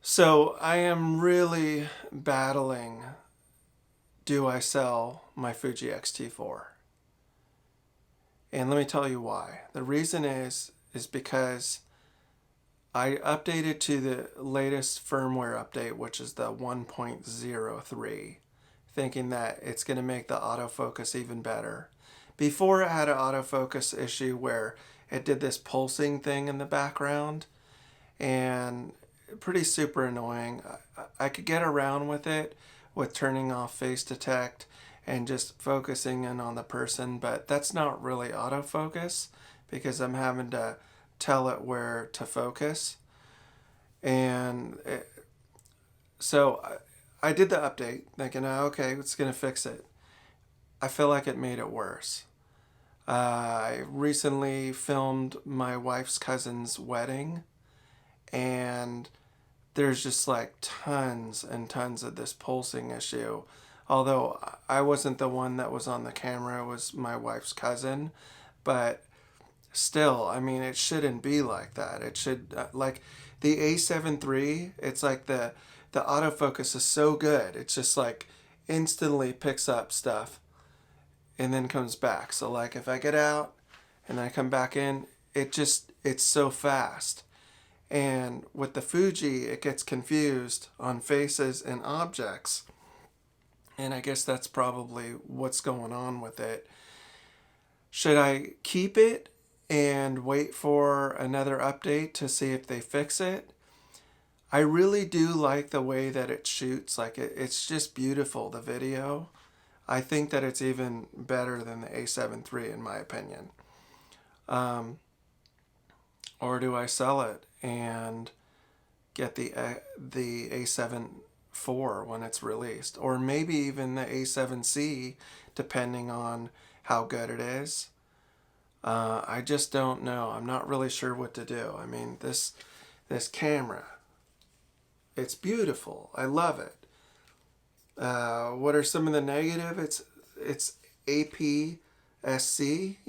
So I am really battling, do I sell my Fuji XT4? And let me tell you why. The reason is because I updated to the latest firmware update, which is the 1.03, thinking that it's going to make the autofocus even better. Before, it had an autofocus issue where it did this pulsing thing in the background, and pretty super annoying. I could get around with it with turning off face detect and just focusing in on the person, but that's not really autofocus because I'm having to tell it where to focus. And so I did the update thinking, oh, okay, it's going to fix it. I feel like it made it worse. I recently filmed my wife's cousin's wedding, and there's just like tons and tons of this pulsing issue. Although I wasn't the one that was on the camera, it was my wife's cousin. But still, I mean, it shouldn't be like that. It should, like the A7 III, it's like the autofocus is so good. It's just like instantly picks up stuff and then comes back. So like if I get out and then I come back in, it's so fast. And with the Fuji, it gets confused on faces and objects. And I guess that's probably what's going on with it. Should I keep it and wait for another update to see if they fix it? I really do like the way that it shoots. Like it's just beautiful, the video. I think that it's even better than the A7 III in my opinion. Or do I sell it and get the A7 IV when it's released? Or maybe even the A7C, depending on how good it is. I just don't know. I'm not really sure what to do. I mean, this camera, it's beautiful. I love it. What are some of the negative? It's APS-C,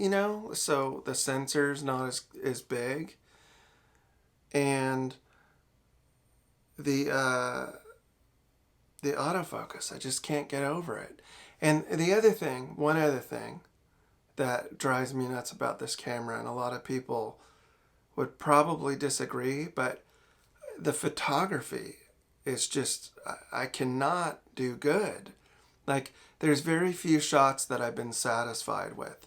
so the sensor's not as big. And the autofocus, I just can't get over it. And one other thing that drives me nuts about this camera, and a lot of people would probably disagree, but the photography is just, I cannot do good. Like, there's very few shots that I've been satisfied with.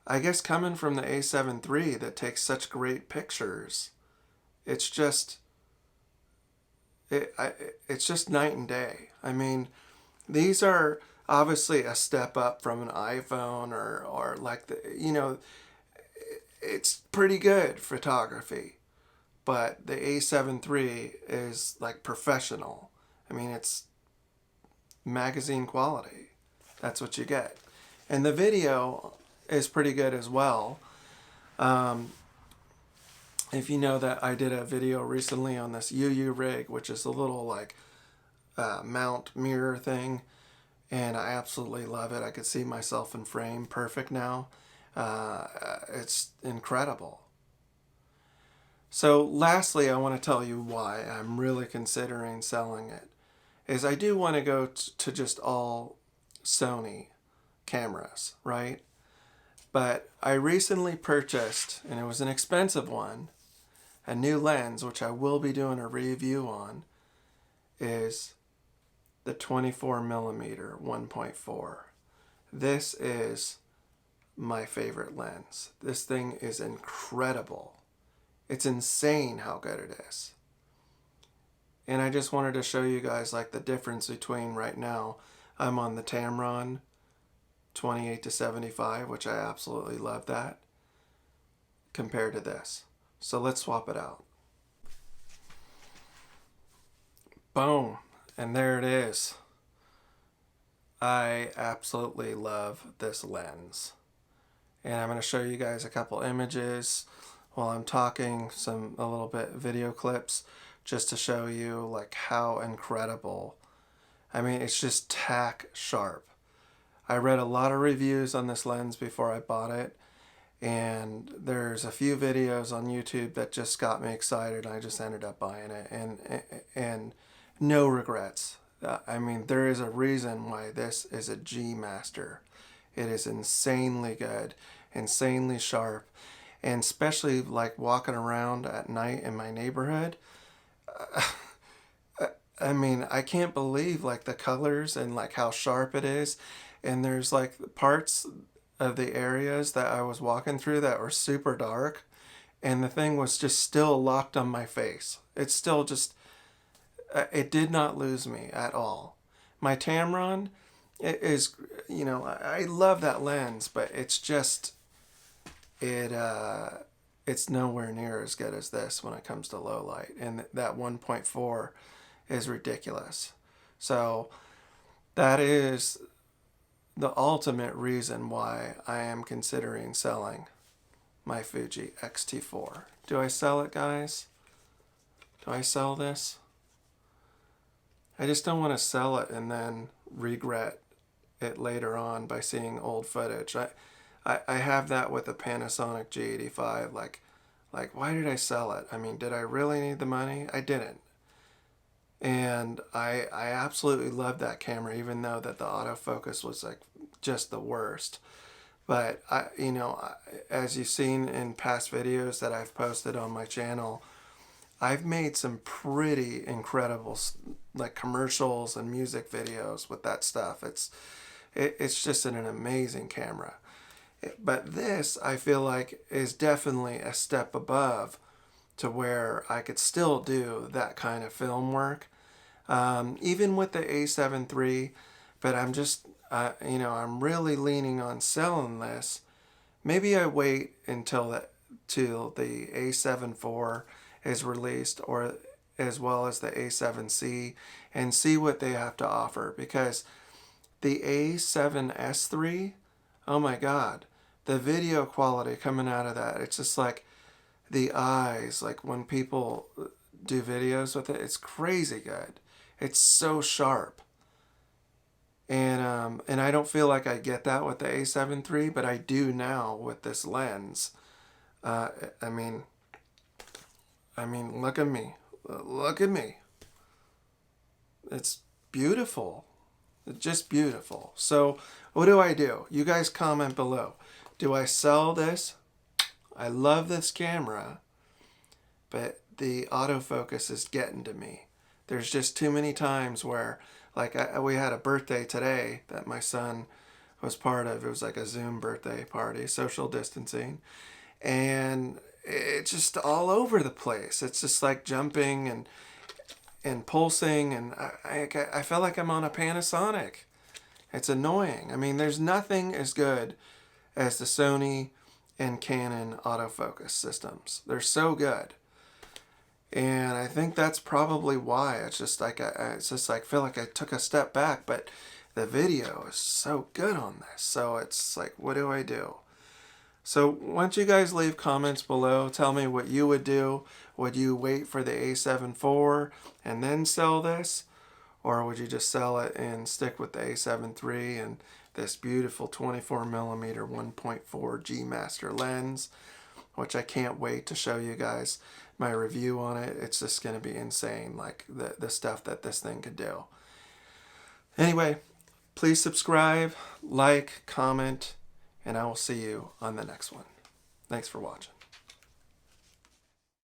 I guess coming from the A7 III that takes such great pictures, it's just it's just night and day. I mean, these are obviously a step up from an iPhone or like it's pretty good photography, but the A7 III is like professional. I mean, it's magazine quality. That's what you get. And the video is pretty good as well. If you know that I did a video recently on this UU rig, which is a little like mount mirror thing, and I absolutely love it. I could see myself in frame perfect now. It's incredible. So lastly, I want to tell you why I'm really considering selling it. Is I do want to go to just all Sony cameras, right? But I recently purchased, and it was an expensive one, a new lens, which I will be doing a review on, is the 24mm 1.4. This is my favorite lens. This thing is incredible. It's insane how good it is. And I just wanted to show you guys like the difference between right now. I'm on the Tamron 28-75, which I absolutely love that, compared to this. So let's swap it out. Boom. And there it is. I absolutely love this lens. And I'm going to show you guys a couple images while I'm talking, a little bit video clips, just to show you like how incredible. I mean, it's just tack sharp. I read a lot of reviews on this lens before I bought it, And there's a few videos on YouTube that just got me excited. I just ended up buying it, and no regrets. I mean, there is a reason why this is a G Master. It is insanely good, insanely sharp, and especially like walking around at night in my neighborhood. I mean, I can't believe like the colors and like how sharp it is. And there's like parts of the areas that I was walking through that were super dark, and the thing was just still locked on my face. It's still just, it did not lose me at all. My Tamron is, you know, I love that lens, but it's just, it, it's nowhere near as good as this when it comes to low light. And that 1.4 is ridiculous. So that is the ultimate reason why I am considering selling my Fuji XT4. Do I sell it, guys? Do I sell this? I just don't want to sell it and then regret it later on by seeing old footage. I have that with the Panasonic G85. Like, why did I sell it? I mean, did I really need the money? I didn't. And I absolutely loved that camera, even though that the autofocus was like just the worst. But you know, as you've seen in past videos that I've posted on my channel, I've made some pretty incredible like commercials and music videos with that stuff. It's just an amazing camera. But this, I feel like, is definitely a step above to where I could still do that kind of film work, even with the A7 III. But I'm just, you know, I'm really leaning on selling this. Maybe I wait until till the A7 IV is released, or as well as the A7C, and see what they have to offer. Because the A7S III, oh my God, the video quality coming out of that, it's just like the eyes, like when people do videos with it, it's crazy good. It's so sharp. And I don't feel like I get that with the A7 III, but I do now with this lens. I mean, look at me. Look at me. It's beautiful. It's just beautiful. So what do I do? You guys comment below. Do I sell this? I love this camera, but the autofocus is getting to me. There's just too many times where, like, we had a birthday today that my son was part of. It was like a Zoom birthday party, social distancing, and it's just all over the place. It's just like jumping and pulsing, and I feel like I'm on a Panasonic. It's annoying. I mean, there's nothing as good as the Sony and Canon autofocus systems. They're so good. And I think that's probably why. It's just like I feel like I took a step back, but the video is so good on this. So it's like, what do I do? So why don't you guys leave comments below? Tell me what you would do. Would you wait for the A7 IV and then sell this? Or would you just sell it and stick with the A7 III and this beautiful 24mm 1.4 G Master lens, which I can't wait to show you guys my review on it. It's just going to be insane, like the stuff that this thing could do. Anyway, please subscribe, like, comment, and I will see you on the next one. Thanks for watching.